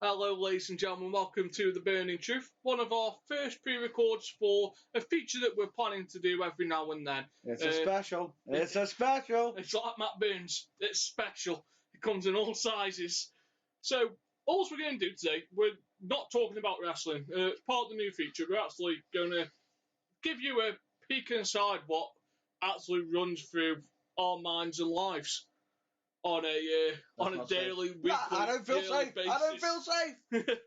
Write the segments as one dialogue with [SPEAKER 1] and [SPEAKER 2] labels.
[SPEAKER 1] Hello, ladies and gentlemen, welcome to The Burning Truth, one of our first pre-records for a feature that we're planning to do every now and then.
[SPEAKER 2] It's a special. It's a special.
[SPEAKER 1] It's like Matt Burns, it's special. It comes in all sizes. So, all we're going to do today, we're not talking about wrestling. It's part of the new feature. We're actually going to give you a peek inside what actually runs through our minds and lives on a daily, weekly,
[SPEAKER 2] I don't feel safe.
[SPEAKER 1] basis.
[SPEAKER 2] I don't feel safe.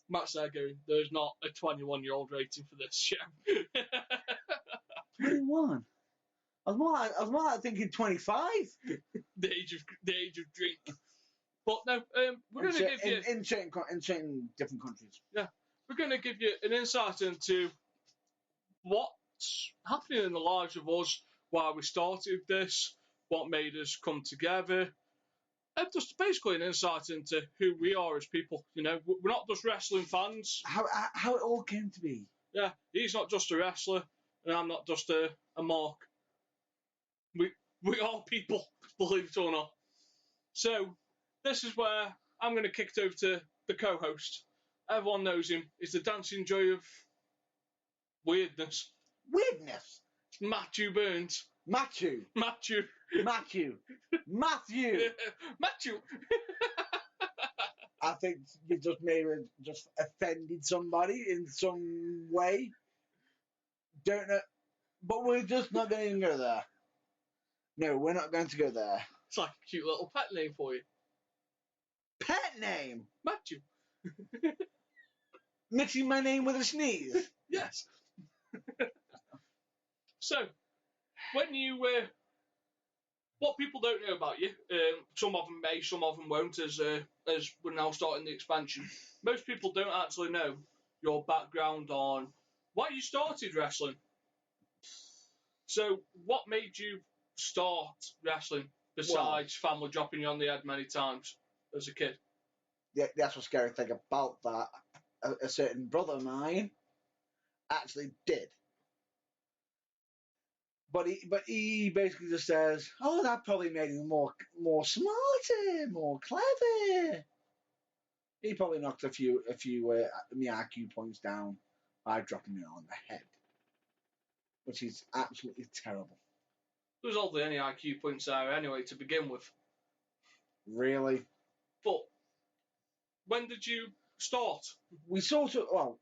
[SPEAKER 1] Matt's there going, there's not a 21-year-old rating for this show.
[SPEAKER 2] 21. I was more like thinking 25.
[SPEAKER 1] the age of drink. But no, we're going to give you
[SPEAKER 2] in certain different countries.
[SPEAKER 1] Yeah, we're going to give you an insight into what's happening in the lives of us, why we started this, what made us come together, and just basically an insight into who we are as people. You know, we're not just wrestling fans.
[SPEAKER 2] How it all came to be.
[SPEAKER 1] Yeah, he's not just a wrestler, and I'm not just a mark. We are people, believe it or not. So, this is where I'm going to kick it over to the co-host. Everyone knows him. He's the dancing joy of weirdness.
[SPEAKER 2] Weirdness.
[SPEAKER 1] Matthew Burns.
[SPEAKER 2] Matthew.
[SPEAKER 1] Matthew.
[SPEAKER 2] Matthew. Matthew.
[SPEAKER 1] Matthew.
[SPEAKER 2] I think you just offended somebody in some way. Don't know. But we're just not going to go there. No, we're not going to go there.
[SPEAKER 1] It's like a cute little pet name for you.
[SPEAKER 2] Pet name?
[SPEAKER 1] Matthew.
[SPEAKER 2] Mixing my name with a sneeze.
[SPEAKER 1] Yes. So, when you, what people don't know about you, some of them may, some of them won't, as we're now starting the expansion. Most people don't actually know your background on why you started wrestling. So, what made you start wrestling besides family dropping you on the head many times as a kid?
[SPEAKER 2] Yeah, that's what's scary thing about that. A certain brother of mine actually did. But he basically just says, "Oh, that probably made him more smarter, more clever." He probably knocked a few my IQ points down by dropping me on the head, which is absolutely terrible.
[SPEAKER 1] There was hardly any IQ points there anyway to begin with.
[SPEAKER 2] Really?
[SPEAKER 1] But when did you start?
[SPEAKER 2] We sort of,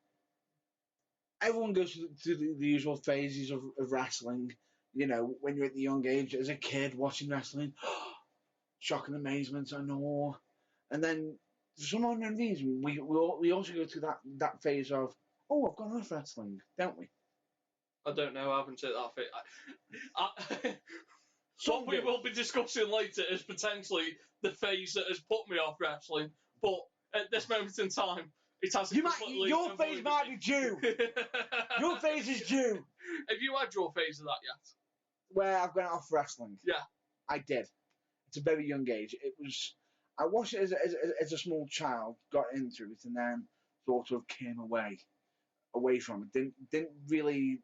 [SPEAKER 2] everyone goes through the usual phases of wrestling. You know, when you're at the young age, as a kid, watching wrestling, shock and amazement and awe. And then, for some unknown reason, we also go through that phase of, oh, I've gone off wrestling, don't we?
[SPEAKER 1] I don't know, I haven't taken that phase. What we will be discussing later is potentially the phase that has put me off wrestling, but at this moment in time, it hasn't completely...
[SPEAKER 2] Your phase might be due. Your phase is due.
[SPEAKER 1] Have you had your phase of that yet?
[SPEAKER 2] Where I've gone off wrestling?
[SPEAKER 1] Yeah.
[SPEAKER 2] I did. It's a very young age. It was... I watched it as a small child, got into it, and then sort of came away from it. Didn't really...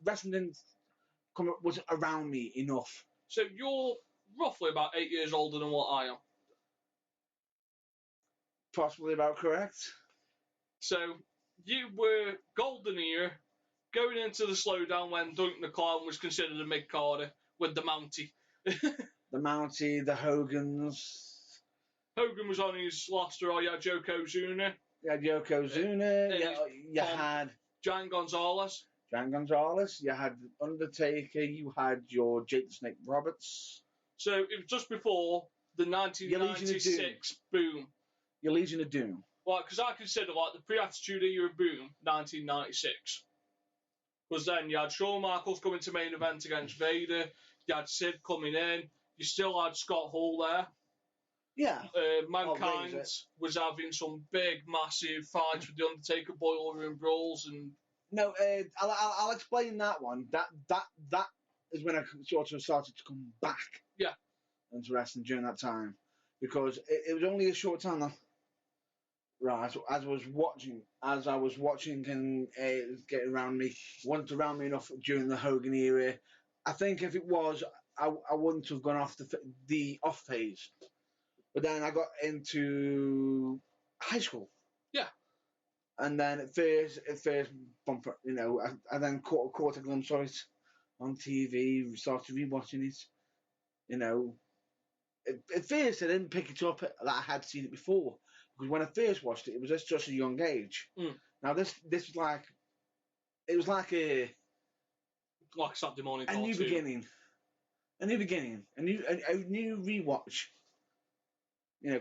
[SPEAKER 2] Wrestling didn't wasn't around me enough.
[SPEAKER 1] So you're roughly about 8 years older than what I am.
[SPEAKER 2] Possibly about correct.
[SPEAKER 1] So you were golden era, going into the slowdown when Duncan the Clown was considered a mid-carder with the Mountie.
[SPEAKER 2] The Mountie, the Hogans.
[SPEAKER 1] Hogan was on his last hurrah. You had Yokozuna.
[SPEAKER 2] You had Yokozuna. You had
[SPEAKER 1] Giant Gonzalez.
[SPEAKER 2] You had Undertaker. You had your Jake the Snake Roberts.
[SPEAKER 1] So it was just before the 1996 boom.
[SPEAKER 2] Your Legion of Doom.
[SPEAKER 1] Well, because I consider like the pre-Attitude Era boom, 1996. Because then you had Shawn Michaels coming to main event against Vader. You had Sid coming in. You still had Scott Hall there.
[SPEAKER 2] Yeah.
[SPEAKER 1] Mankind was having some big, massive fights with the Undertaker, boiler room brawls, and
[SPEAKER 2] no, I'll explain that one. That is when I sort of started to come back.
[SPEAKER 1] Yeah.
[SPEAKER 2] Into wrestling during that time, because it was only a short time though. Right, so as I was watching and it was getting around me, wasn't around me enough during the Hogan era. I think if it was, I wouldn't have gone off the off phase. But then I got into high school.
[SPEAKER 1] Yeah.
[SPEAKER 2] And then at first, bumper, I then caught a glimpse of it on TV, started rewatching it. At first I didn't pick it up that I had seen it before, because when I first watched it, it was at such a young age.
[SPEAKER 1] Mm.
[SPEAKER 2] Now this was like, it was like a
[SPEAKER 1] Saturday morning
[SPEAKER 2] a new beginning, a new rewatch.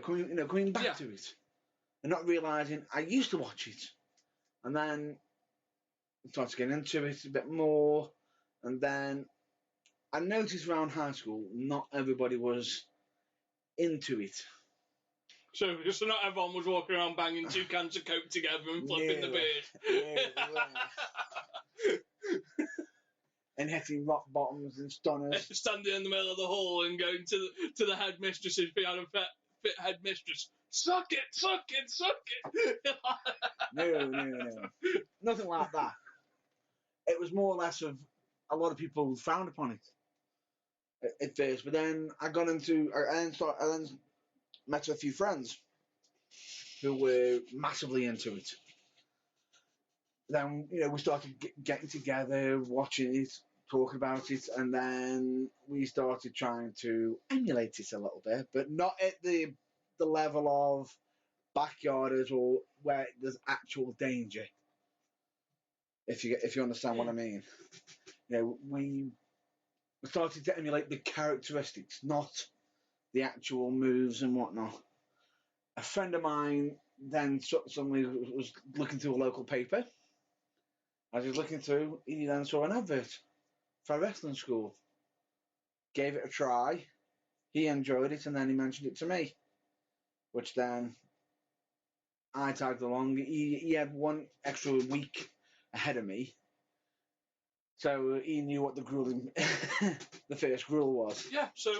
[SPEAKER 2] Coming back to it, and not realizing I used to watch it, and then I started getting into it a bit more, and then I noticed around high school not everybody was into it.
[SPEAKER 1] So not everyone was walking around banging 2 cans of Coke together and flipping the beard.
[SPEAKER 2] And hitting rock bottoms and stunners.
[SPEAKER 1] Standing in the middle of the hall and going to the headmistress if he had a fit headmistress. Suck it, suck it, suck it.
[SPEAKER 2] No. Nothing like that. It was more or less of a lot of people frowned upon it at first, but then I then met a few friends who were massively into it. Then we started getting together, watching it, talking about it, and then we started trying to emulate it a little bit, but not at the level of backyarders or where there's actual danger. If you understand what I mean, we started to emulate the characteristics, not the actual moves and whatnot. A friend of mine then suddenly was looking through a local paper. As he was looking through, he then saw an advert for a wrestling school. Gave it a try. He enjoyed it, and then he mentioned it to me, which then I tagged along. He had one extra week ahead of me, so he knew what the grueling, the first gruel was.
[SPEAKER 1] Yeah, so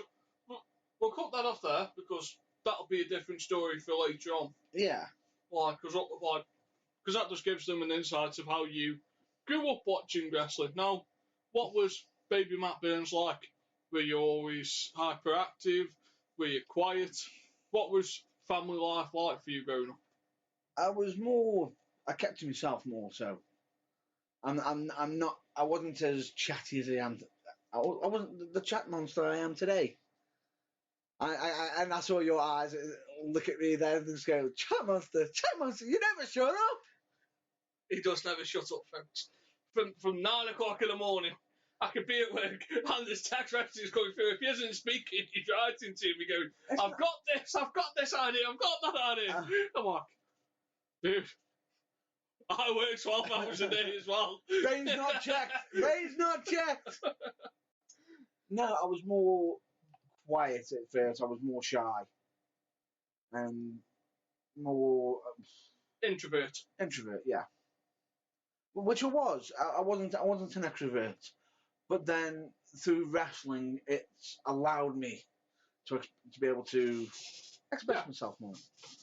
[SPEAKER 1] we'll cut that off there, because that'll be a different story for later on.
[SPEAKER 2] Yeah.
[SPEAKER 1] Because that just gives them an insight of how you grew up watching wrestling. Now, what was baby Matt Burns like? Were you always hyperactive? Were you quiet? What was family life like for you growing up?
[SPEAKER 2] I kept to myself more, so I wasn't as chatty as I am. I wasn't the chat monster I am today. And I saw your eyes look at me there and just go, chat monster, you never shut up.
[SPEAKER 1] He does never shut up, folks. From 9 o'clock in the morning, I could be at work and there's text messages coming through. If he isn't speaking, he's writing to me going, I've got this idea, I've got that idea. I'm like, dude, I work 12 hours a day as well.
[SPEAKER 2] Brain's not checked. No, I was more quiet at first. I was more shy. And more...
[SPEAKER 1] Introvert,
[SPEAKER 2] yeah. Which I was. I wasn't an extrovert. But then, through wrestling, it's allowed me to be able to express myself more.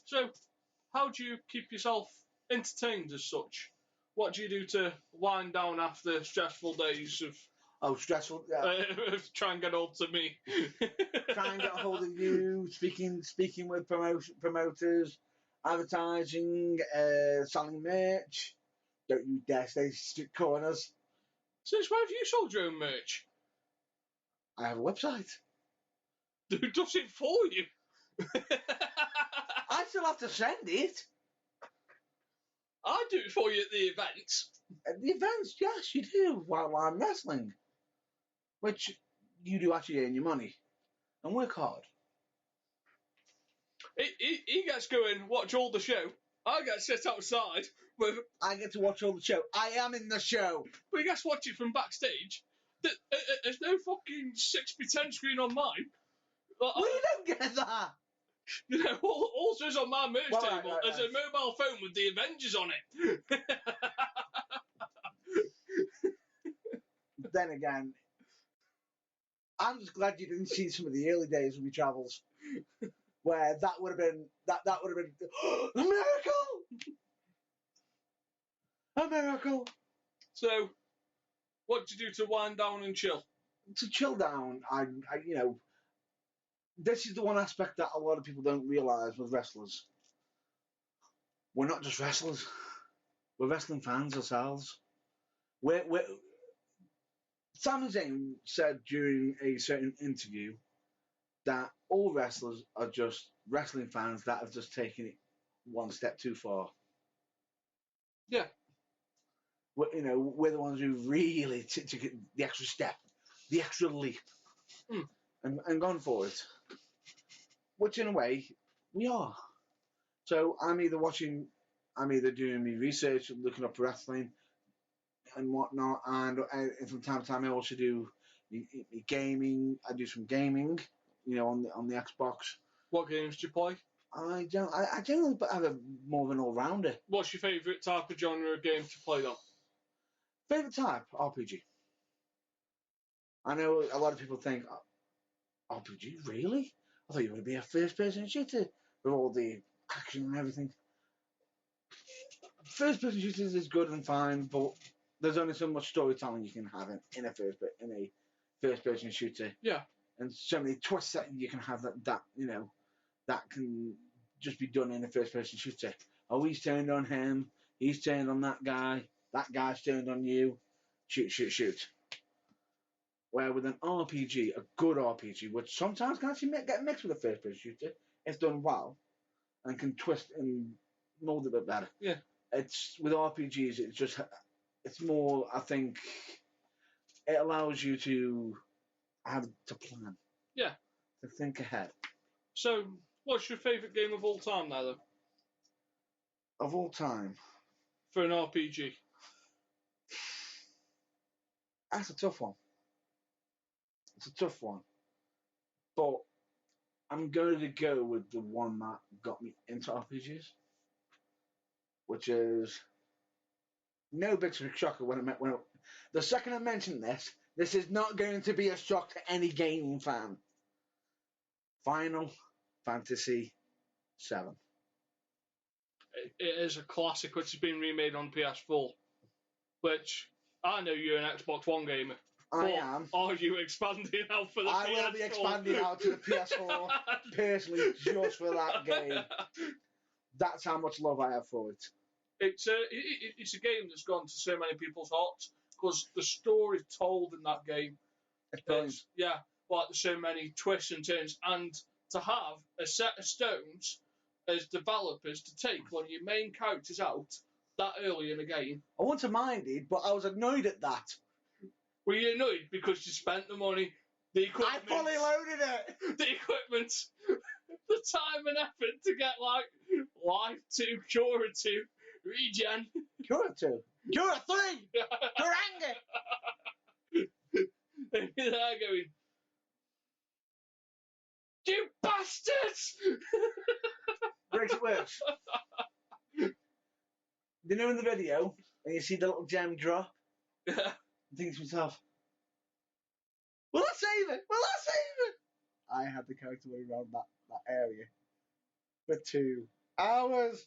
[SPEAKER 1] So, how do you keep yourself entertained as such? What do you do to wind down after stressful days of...
[SPEAKER 2] Oh, stressful. Yeah.
[SPEAKER 1] Try and get hold to me.
[SPEAKER 2] Try and get a hold of you. Speaking with promoters, advertising, selling merch. Don't you dare stay street corners.
[SPEAKER 1] Since when have you sold your own merch?
[SPEAKER 2] I have a website.
[SPEAKER 1] Who does it for you?
[SPEAKER 2] I still have to send it.
[SPEAKER 1] I do it for you at the events.
[SPEAKER 2] At the events, yes, you do, while I'm wrestling. Which you do actually earn your money and work hard.
[SPEAKER 1] He gets to go and watch all the show. I get to sit outside with...
[SPEAKER 2] I get to watch all the show. I am in the show.
[SPEAKER 1] But he gets to watch it from backstage. There's no fucking 6x10 screen on mine.
[SPEAKER 2] Well, you don't get that.
[SPEAKER 1] All there's on my merch table is a mobile phone with the Avengers on it.
[SPEAKER 2] Then again, I'm just glad you didn't see some of the early days of my travels, where that would have been a miracle.
[SPEAKER 1] So, what do you do to wind down and chill?
[SPEAKER 2] To chill down, I this is the one aspect that a lot of people don't realise with wrestlers. We're not just wrestlers. We're wrestling fans ourselves. We're Sami Zayn said during a certain interview that all wrestlers are just wrestling fans that have just taken it one step too far.
[SPEAKER 1] Yeah.
[SPEAKER 2] We're the ones who really took it the extra step, the extra leap, and gone for it. Which, in a way, we are. So I'm either doing my research, looking up wrestling and whatnot, and from time to time I also do my gaming. I do some gaming, on the Xbox.
[SPEAKER 1] What games do you play?
[SPEAKER 2] I generally have more of an all-rounder.
[SPEAKER 1] What's your favourite type of genre of game to play, though?
[SPEAKER 2] Favourite type? RPG. I know a lot of people think, RPG? Really? I thought you were going to be a first-person shooter with all the action and everything. First-person shooters is good and fine, but there's only so much storytelling you can have in a first-person shooter.
[SPEAKER 1] Yeah.
[SPEAKER 2] And so many twists that you can have that can just be done in a first-person shooter. Oh, he's turned on him. He's turned on that guy. That guy's turned on you. Shoot. Where with an RPG, a good RPG, which sometimes can actually get mixed with a first-person shooter, if done well, and can twist and mold it a bit better.
[SPEAKER 1] Yeah.
[SPEAKER 2] It's with RPGs. It's more. I think it allows you to plan.
[SPEAKER 1] Yeah.
[SPEAKER 2] To think ahead.
[SPEAKER 1] So, what's your favourite game of all time now, though?
[SPEAKER 2] Of all time?
[SPEAKER 1] For an RPG?
[SPEAKER 2] That's a tough one. It's a tough one. But I'm going to go with the one that got me into RPGs, which is no big shocker the second I mention this is not going to be a shock to any gaming fan. Final Fantasy VII.
[SPEAKER 1] It is a classic which has been remade on PS4, which I know you're an Xbox One gamer.
[SPEAKER 2] I am.
[SPEAKER 1] Are you expanding out for the PS4?
[SPEAKER 2] I will be expanding out to the PS4 personally just for that game. That's how much love I have for it.
[SPEAKER 1] It's a game that's gone to so many people's hearts because the story told in that game.
[SPEAKER 2] It's brilliant.
[SPEAKER 1] There's so many twists and turns, and to have a set of stones as developers to take one of your main characters out that early in the game.
[SPEAKER 2] I wouldn't have minded, but I was annoyed at that.
[SPEAKER 1] Were you annoyed because you spent the money, the equipment?
[SPEAKER 2] I fully loaded it.
[SPEAKER 1] The equipment, the time and effort to get Life 2, Cura 2, Regen.
[SPEAKER 2] Cura 2. Cura 3. Duranga.
[SPEAKER 1] And you're there going, you bastards!
[SPEAKER 2] Makes it worse. You know in the video, when you see the little gem drop,
[SPEAKER 1] Yeah.
[SPEAKER 2] I think to myself, will I save it? Will I save it? I had the character around that area for 2 hours.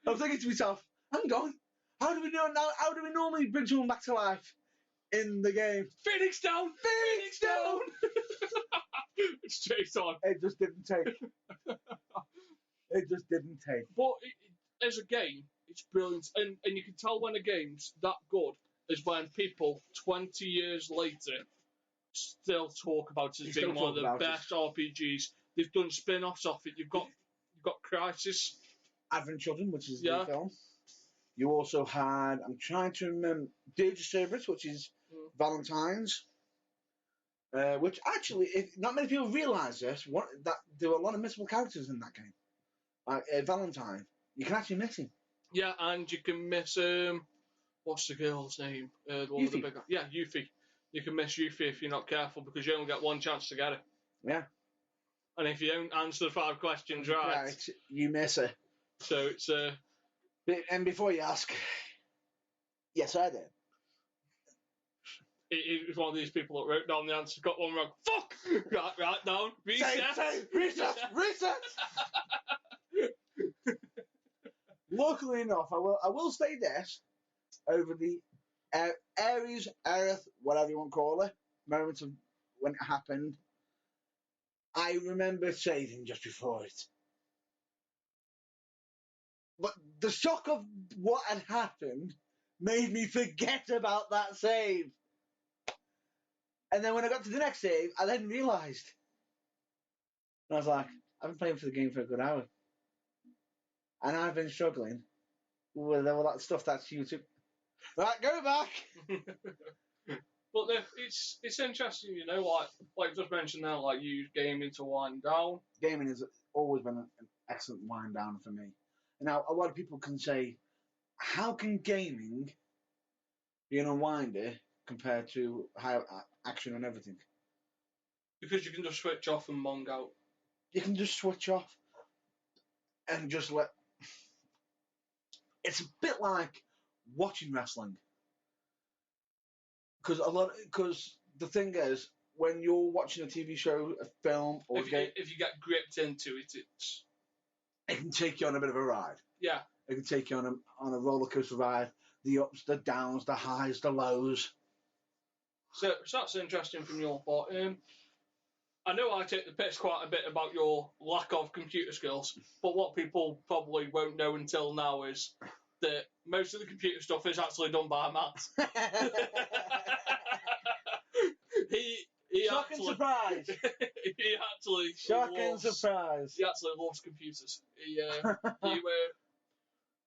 [SPEAKER 2] I was thinking to myself, hang on, how do we do it now? How do we normally bring someone back to life in the game?
[SPEAKER 1] Phoenix down! Phoenix down! Straight on.
[SPEAKER 2] It just didn't take. It just didn't take.
[SPEAKER 1] But as a game, it's brilliant. And you can tell when a game's that good is when people 20 years later still talk about it as being one of the best RPGs. They've done spin-offs off it. You've got Crysis.
[SPEAKER 2] Advent Children, which is the film. You also had, I'm trying to remember, Dirge of Cerberus, which is Valentine's. Which actually, not many people realise this, that there were a lot of missable characters in that game. Valentine, you can actually miss him.
[SPEAKER 1] Yeah, and you can miss what's the girl's name? The one with the big. Yeah, Yuffie. You can miss Yuffie if you're not careful because you only get one chance to get her.
[SPEAKER 2] Yeah.
[SPEAKER 1] And if you don't answer the 5 questions right,
[SPEAKER 2] you miss her.
[SPEAKER 1] So it's
[SPEAKER 2] And before you ask, yes, I did.
[SPEAKER 1] It was one of these people that wrote down the answer, got one wrong. Fuck! Right down. Reset.
[SPEAKER 2] Reset. Luckily enough, I will say this over the Ares, Aerith, whatever you want to call it, moments of when it happened. I remember saving just before it. But the shock of what had happened made me forget about that save. And then when I got to the next save, I then realised. And I was like, I've been playing for the game for a good hour. And I've been struggling with all that stuff that's YouTube. Right, go back!
[SPEAKER 1] But it's interesting, you know, like just mentioned there, like you use gaming to wind down.
[SPEAKER 2] Gaming has always been an excellent wind down for me. Now, a lot of people can say, how can gaming be an unwinder compared to high action and everything?
[SPEAKER 1] Because you can just switch off and mong out.
[SPEAKER 2] You can just switch off and just let. It's a bit like watching wrestling. Because the thing is, when you're watching a TV show, a film, or
[SPEAKER 1] if,
[SPEAKER 2] a game,
[SPEAKER 1] if you get gripped into it,
[SPEAKER 2] it can take you on a bit of a ride.
[SPEAKER 1] Yeah.
[SPEAKER 2] It can take you on a roller coaster ride. The ups, the downs, the highs, the lows.
[SPEAKER 1] So that's interesting from your part. I know I take the piss quite a bit about your lack of computer skills, but what people probably won't know until now is that most of the computer stuff is actually done by Matt. he
[SPEAKER 2] Shocking
[SPEAKER 1] actually,
[SPEAKER 2] surprise!
[SPEAKER 1] he actually
[SPEAKER 2] Shocking surprise!
[SPEAKER 1] He actually loves computers.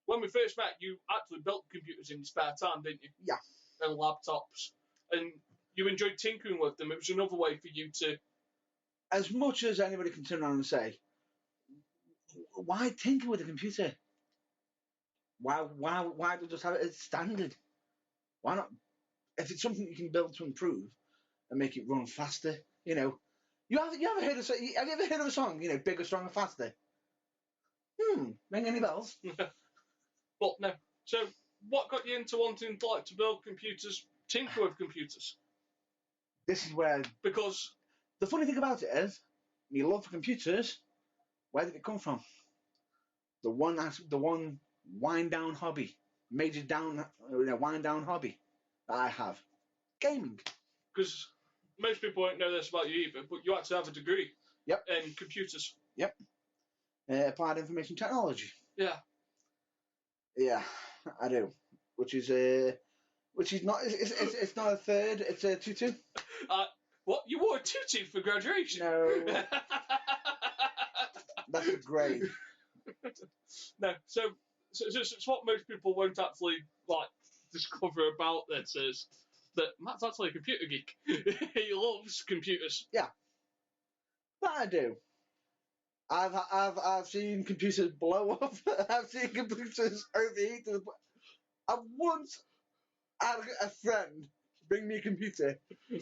[SPEAKER 1] When we first met, you actually built computers in your spare time, didn't you?
[SPEAKER 2] Yeah.
[SPEAKER 1] And laptops, and you enjoyed tinkering with them. It was another way for you to.
[SPEAKER 2] As much as anybody can turn around and say, why tinker with a computer? Why do you just have it as standard? Why not? If it's something you can build to improve and make it run faster, you know. Have you ever heard of a song, you know, bigger, stronger, faster? Ring any bells?
[SPEAKER 1] But no. So what got you into wanting to build computers, tinker with computers?
[SPEAKER 2] This is where,
[SPEAKER 1] because
[SPEAKER 2] the funny thing about it is, my love for computers, where did it come from? The one wind down hobby, wind down hobby that I have, gaming.
[SPEAKER 1] Because most people won't know this about you either, but you actually have a degree.
[SPEAKER 2] Yep.
[SPEAKER 1] In computers.
[SPEAKER 2] Yep. Applied information technology.
[SPEAKER 1] Yeah.
[SPEAKER 2] Yeah, I do. Which is not. It's not a third. It's a 2-2.
[SPEAKER 1] What? You wore a tutu for graduation?
[SPEAKER 2] No. That's a grade.
[SPEAKER 1] No. So it's what most people won't actually discover about this is that Matt's actually a computer geek. He loves computers.
[SPEAKER 2] Yeah. That I do. I've seen computers blow up. I've seen computers overheat. I've once had a friend bring me a computer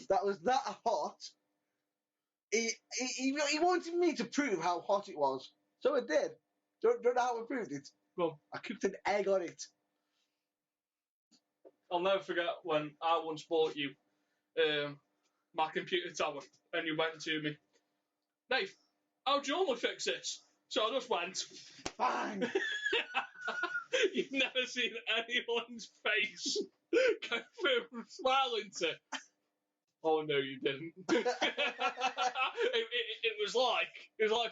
[SPEAKER 2] that was that hot. He wanted me to prove how hot it was, so I did. Don't know how I proved it.
[SPEAKER 1] Well,
[SPEAKER 2] I cooked an egg on it.
[SPEAKER 1] I'll never forget when I once bought you my computer tower, and you went to me, Dave, how do you normally fix this? So I just went,
[SPEAKER 2] Fine.
[SPEAKER 1] You've never seen anyone's face go from smiling to, oh no, you didn't. It was like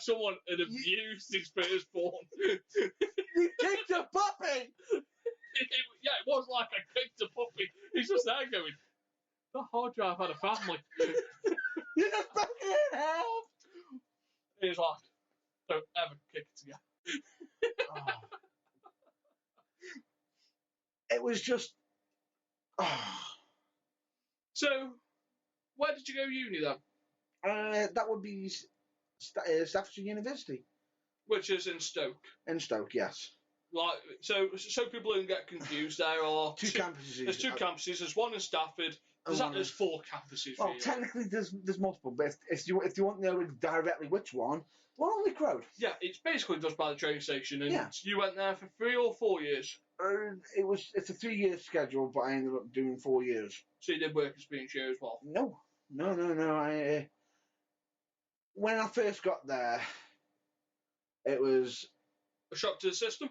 [SPEAKER 1] someone had abused his firstborn.
[SPEAKER 2] You kicked a puppy.
[SPEAKER 1] It was like I kicked a puppy. He's just there going, that hard drive had a family.
[SPEAKER 2] You just broke it in half.
[SPEAKER 1] He's like, don't ever kick it again.
[SPEAKER 2] Oh. It was just. Oh.
[SPEAKER 1] So, where did you go uni then?
[SPEAKER 2] That would be Staffordshire University.
[SPEAKER 1] Which is in Stoke.
[SPEAKER 2] In Stoke, yes.
[SPEAKER 1] Like, so people don't get confused. There are
[SPEAKER 2] two campuses.
[SPEAKER 1] There's two campuses. There's one in Stafford. There's 4 campuses.
[SPEAKER 2] Well,
[SPEAKER 1] really.
[SPEAKER 2] technically there's multiple, but if you want to know directly which one on Wick Road.
[SPEAKER 1] Yeah, it's basically just by the train station, and
[SPEAKER 2] yeah.
[SPEAKER 1] You went there for 3 or 4 years.
[SPEAKER 2] It's a 3-year schedule, but I ended up doing 4 years.
[SPEAKER 1] So you did work experience here as well?
[SPEAKER 2] No. When I first got there, it was
[SPEAKER 1] a shock to the system.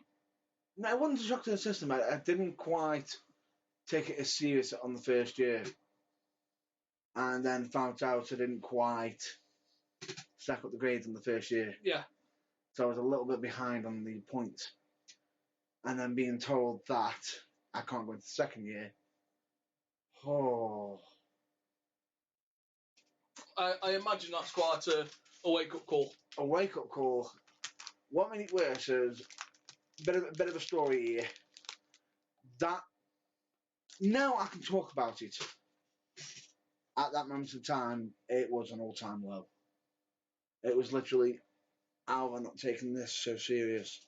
[SPEAKER 2] No, it wasn't a shock to the system. I didn't quite take it as serious on the first year, and then found out I didn't quite stack up the grades in the first year.
[SPEAKER 1] Yeah.
[SPEAKER 2] So I was a little bit behind on the points. And then being told that I can't go into the second year. Oh.
[SPEAKER 1] I imagine that's quite a wake-up call.
[SPEAKER 2] A wake-up call. What made it worse is a bit of a story here. That now I can talk about it. At that moment in time, it was an all-time low. It was literally, how have I not taken this so serious?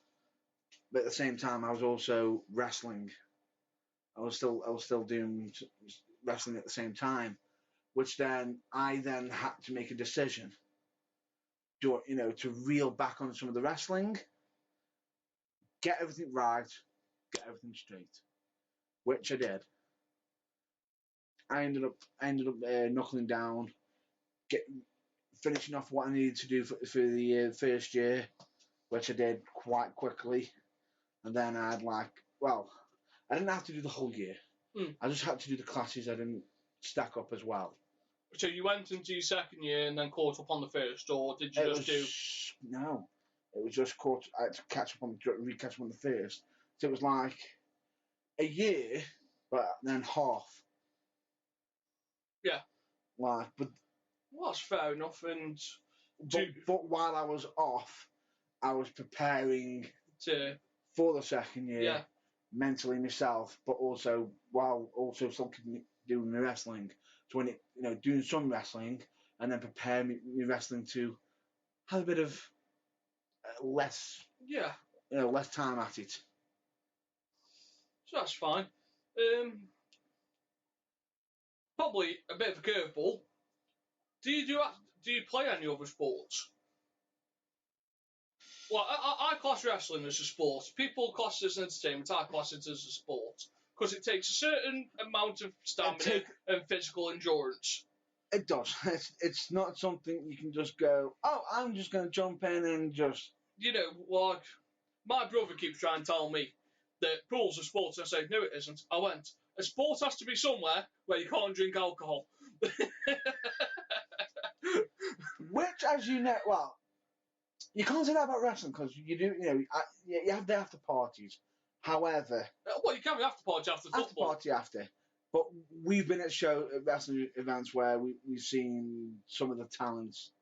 [SPEAKER 2] But at the same time, I was also wrestling. I was still doing wrestling at the same time, which then I had to make a decision. To reel back on some of the wrestling, get everything right, get everything straight, which I did. I ended up knuckling down, finishing off what I needed to do for the first year, which I did quite quickly. And then I didn't have to do the whole year. I just had to do the classes I didn't stack up as well.
[SPEAKER 1] So you went into your second year and then caught up on the first, or did you
[SPEAKER 2] No, it was just I had to catch up on the first. So it was like a year, but then half.
[SPEAKER 1] Yeah.
[SPEAKER 2] Well,
[SPEAKER 1] that's fair enough. And
[SPEAKER 2] but while I was off, I was preparing for the second year.
[SPEAKER 1] Yeah.
[SPEAKER 2] Mentally myself, but also while still doing my wrestling. So when doing some wrestling and then prepare me wrestling to have a bit of less time at it.
[SPEAKER 1] So that's fine. Probably a bit of a curveball. Do you play any other sports? Well, I class wrestling as a sport. People class it as entertainment. I class it as a sport because it takes a certain amount of stamina and physical endurance.
[SPEAKER 2] It does. It's not something you can just go, oh, I'm just going to jump in and just...
[SPEAKER 1] Like, my brother keeps trying to tell me that pool's a sport. I say, no, it isn't. I went, a sport has to be somewhere where you can't drink alcohol.
[SPEAKER 2] Which, as you know, well, you can't say that about wrestling because you do, you have the after parties. However,
[SPEAKER 1] well, you can have after party after football.
[SPEAKER 2] After party after, but we've been at wrestling events where we've seen some of the talents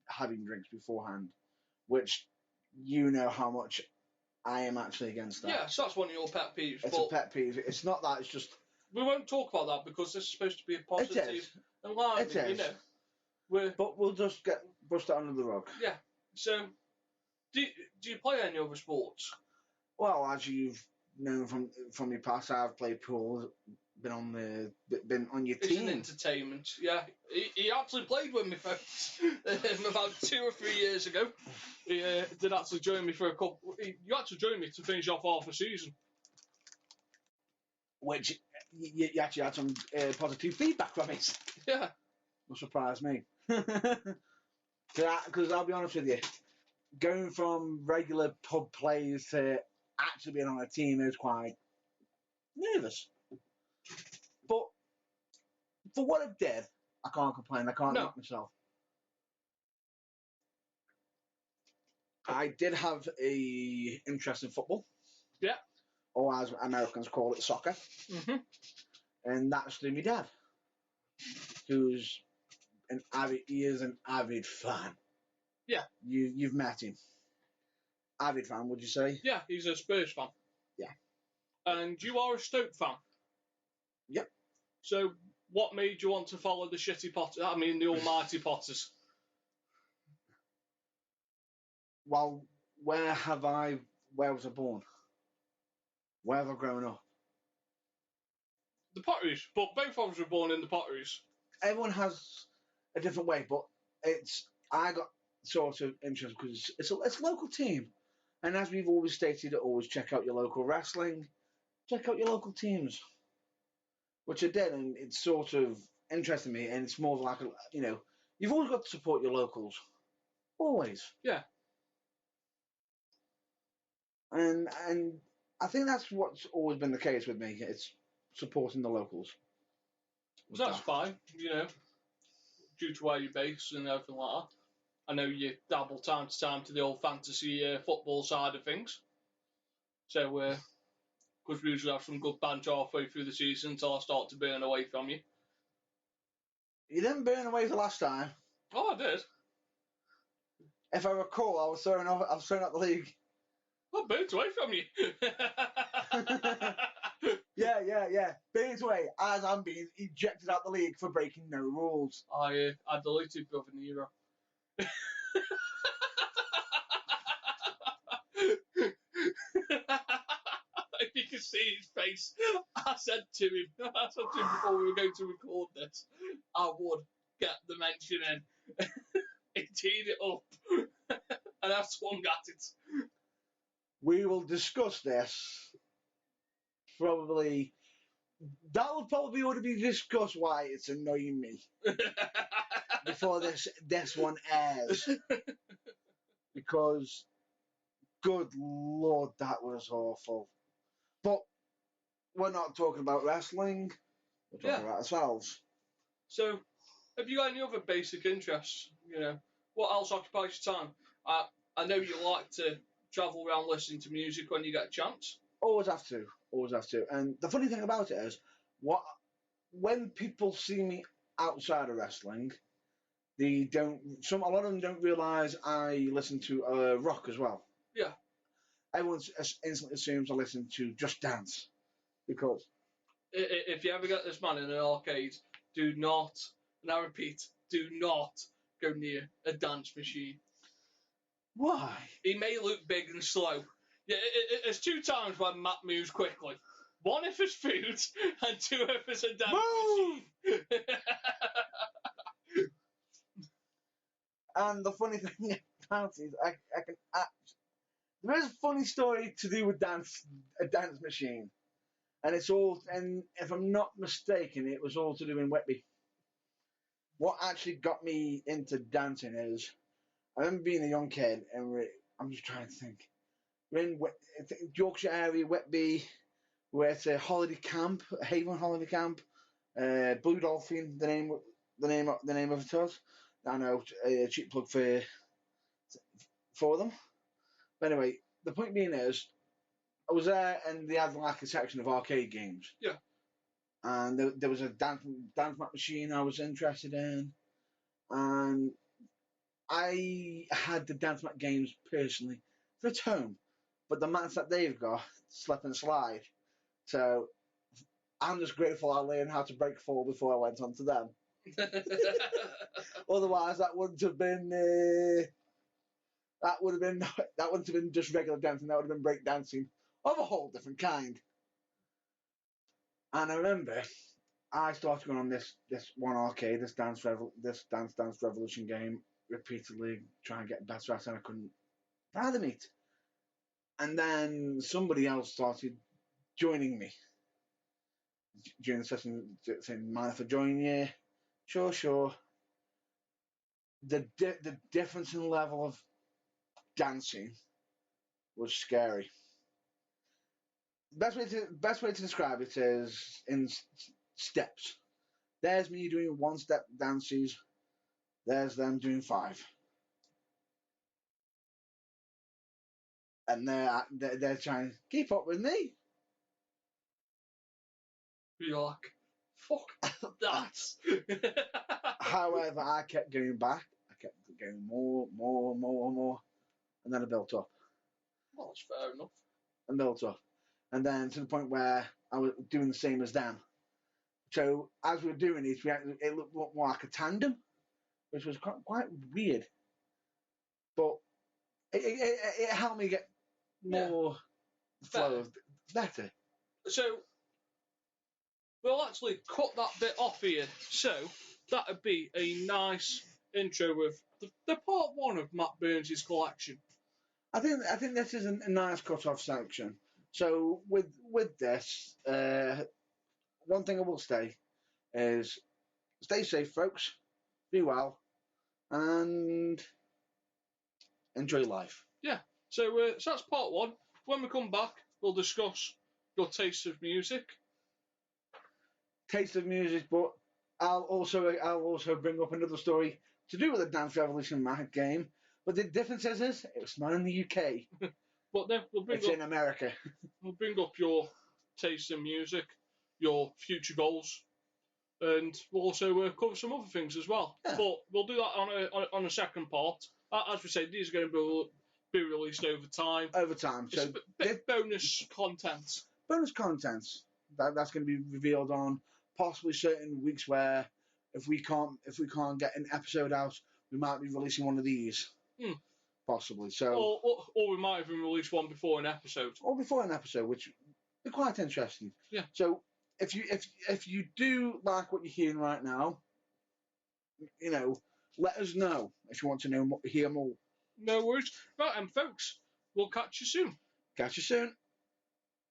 [SPEAKER 2] having drinks beforehand, which how much I am actually against that.
[SPEAKER 1] Yeah, so that's one of your pet peeves.
[SPEAKER 2] It's a pet peeve. It's not that. It's just
[SPEAKER 1] we won't talk about that because this is supposed to be a positive and live.
[SPEAKER 2] But we'll just brush that under the rug.
[SPEAKER 1] Yeah. So, do you play any other sports?
[SPEAKER 2] Well, as you've known from your past, I've played pool, been on your team.
[SPEAKER 1] It's an entertainment. Yeah, he actually played with me about 2 or 3 years ago. He did actually join me for a couple. You actually joined me to finish off half a season.
[SPEAKER 2] Which you actually had some positive feedback from it.
[SPEAKER 1] Yeah.
[SPEAKER 2] Will surprise me. Because I'll be honest with you, going from regular pub players to actually being on a team is quite nervous. But for what I did, I can't complain. I can't knock myself. I did have a interest in football.
[SPEAKER 1] Yeah.
[SPEAKER 2] Or as Americans call it, soccer.
[SPEAKER 1] Mm-hmm.
[SPEAKER 2] And that's through my dad, who's he is an avid fan.
[SPEAKER 1] Yeah.
[SPEAKER 2] You've met him. Avid fan, would you say?
[SPEAKER 1] Yeah, he's a Spurs fan.
[SPEAKER 2] Yeah.
[SPEAKER 1] And you are a Stoke fan?
[SPEAKER 2] Yep.
[SPEAKER 1] So what made you want to follow the shitty Potters? I mean, the almighty Potters?
[SPEAKER 2] Well, where was I born? Where have I grown up?
[SPEAKER 1] The Potteries, but both of us were born in the Potteries.
[SPEAKER 2] Everyone has a different way, but I got sort of interested because it's a local team. And as we've always stated, always check out your local wrestling, check out your local teams, which I did, and it's sort of interesting me. And it's more like you've always got to support your locals, always.
[SPEAKER 1] Yeah.
[SPEAKER 2] And I think that's what's always been the case with me. It's supporting the locals.
[SPEAKER 1] So that's fine, due to where you're based and everything like that. I know you dabble time to time to the old fantasy football side of things. So, because we usually have some good banter halfway through the season until I start to burn away from you.
[SPEAKER 2] You didn't burn away the last time.
[SPEAKER 1] Oh, I did.
[SPEAKER 2] If I recall, I was throwing out the league.
[SPEAKER 1] I burnt away from you.
[SPEAKER 2] Yeah. Burnt away as I'm being ejected out the league for breaking no rules.
[SPEAKER 1] I deleted Brother Nero. If you can see his face, I said to him before we were going to record this, I would get the mention in. He teed it up, and I swung at it.
[SPEAKER 2] We will discuss this probably. That will probably ought to be discussed why it's annoying me before this one airs. Because, good Lord, that was awful. But we're not talking about wrestling. We're talking about ourselves.
[SPEAKER 1] So, have you got any other basic interests? You know, what else occupies your time? I know you like to travel around listening to music when you get a chance.
[SPEAKER 2] Always have to. And the funny thing about it is, when people see me outside of wrestling, a lot of them don't realise I listen to rock as well.
[SPEAKER 1] Yeah.
[SPEAKER 2] Everyone instantly assumes I listen to Just Dance because
[SPEAKER 1] if you ever get this man in an arcade, do not, and I repeat, do not go near a dance machine.
[SPEAKER 2] Why?
[SPEAKER 1] He may look big and slow. Yeah, it's 2 times when Matt moves quickly. 1 if it's food, and 2 if it's a dance machine.
[SPEAKER 2] And the funny thing about it is, I can. There is a funny story to do with a dance machine, and if I'm not mistaken, it was all to do in Whitby. What actually got me into dancing is, I remember being a young kid, and I'm just trying to think. We're in Yorkshire area, Whitby. We're at a holiday camp, a Haven holiday camp. Blue Dolphin, the name of it was. I know, a cheap plug for them. But anyway, the point being is, I was there and they had like a section of arcade games.
[SPEAKER 1] Yeah.
[SPEAKER 2] And there was a dance machine I was interested in, and I had the dance mat games personally for at home, but the mats that they've got slip and slide. So I'm just grateful I learned how to break fall before I went on to them. Otherwise, that wouldn't have been just regular dancing. That would have been break dancing of a whole different kind. And I remember I started going on this one arcade, this Dance Revolution game repeatedly, trying to get better at it, and I couldn't fathom it. And then somebody else started joining me during the session, saying, "Mind if I join you?" Sure. The difference in level of dancing was scary. Best way to describe it is in steps. There's me doing 1-step dances. There's them doing 5. And they're trying to keep up with me.
[SPEAKER 1] You're like, fuck that.
[SPEAKER 2] However, I kept going back. I kept going more. And then I built up.
[SPEAKER 1] Well, that's fair enough.
[SPEAKER 2] And built up. And then to the point where I was doing the same as them. So as we were doing it, it looked more like a tandem, which was quite weird. But it helped me get more flow better.
[SPEAKER 1] So we'll actually cut that bit off here. So that would be a nice intro with the part 1 of Matt Burns' collection.
[SPEAKER 2] I think this is a nice cut-off section. So with this, one thing I will say is stay safe, folks. Be well, and enjoy life.
[SPEAKER 1] Yeah. So that's part 1. When we come back, we'll discuss your taste of music.
[SPEAKER 2] Taste of music, but I'll also bring up another story to do with the Dance Revolution game, but the difference is it's not in the UK.
[SPEAKER 1] But then
[SPEAKER 2] It's in America.
[SPEAKER 1] we'll bring up your taste in music, your future goals, and we'll also cover some other things as well.
[SPEAKER 2] Yeah.
[SPEAKER 1] But we'll do that on a second part. As we say, these are going to be released over time.
[SPEAKER 2] Over time.
[SPEAKER 1] It's
[SPEAKER 2] So
[SPEAKER 1] a bit bonus content.
[SPEAKER 2] bonus content that's going to be revealed on possibly certain weeks where if we can't get an episode out, we might be releasing one of these. Possibly. So
[SPEAKER 1] Or we might even release one before an episode.
[SPEAKER 2] Or before an episode, which would be quite interesting.
[SPEAKER 1] Yeah.
[SPEAKER 2] So if you do like what you're hearing right now, let us know if you want to hear more.
[SPEAKER 1] No worries. Right, and folks, we'll catch you soon.
[SPEAKER 2] Catch you soon.